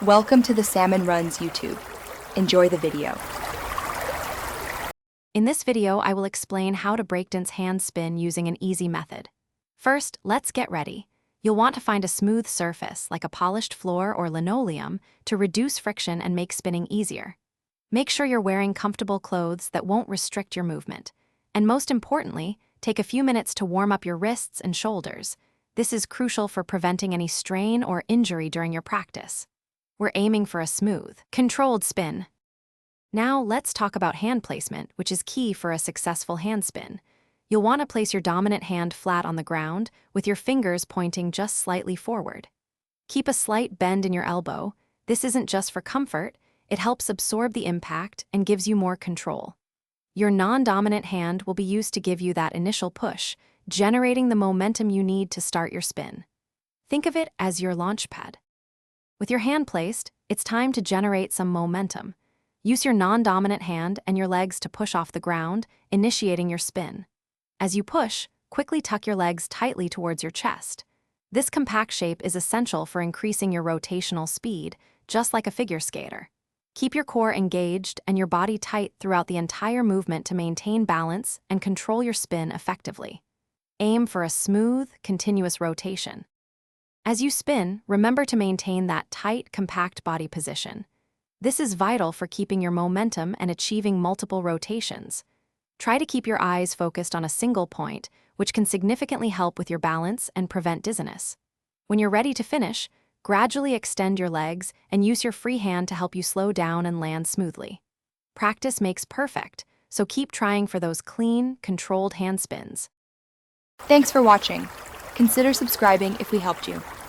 Welcome to the Salmon Runs YouTube. Enjoy the video. In this video, I will explain how to breakdance hand spin using an easy method. First, let's get ready. You'll want to find a smooth surface, like a polished floor or linoleum, to reduce friction and make spinning easier. Make sure you're wearing comfortable clothes that won't restrict your movement. And most importantly, take a few minutes to warm up your wrists and shoulders. This is crucial for preventing any strain or injury during your practice. We're aiming for a smooth, controlled spin. Now let's talk about hand placement, which is key for a successful hand spin. You'll want to place your dominant hand flat on the ground, with your fingers pointing just slightly forward. Keep a slight bend in your elbow. This isn't just for comfort, it helps absorb the impact and gives you more control. Your non-dominant hand will be used to give you that initial push, generating the momentum you need to start your spin. Think of it as your launch pad. With your hand placed, it's time to generate some momentum. Use your non-dominant hand and your legs to push off the ground, initiating your spin. As you push, quickly tuck your legs tightly towards your chest. This compact shape is essential for increasing your rotational speed, just like a figure skater. Keep your core engaged and your body tight throughout the entire movement to maintain balance and control your spin effectively. Aim for a smooth, continuous rotation. As you spin, remember to maintain that tight, compact body position. This is vital for keeping your momentum and achieving multiple rotations. Try to keep your eyes focused on a single point, which can significantly help with your balance and prevent dizziness. When you're ready to finish, gradually extend your legs and use your free hand to help you slow down and land smoothly. Practice makes perfect, so keep trying for those clean, controlled hand spins. Thanks for watching. Consider subscribing if we helped you.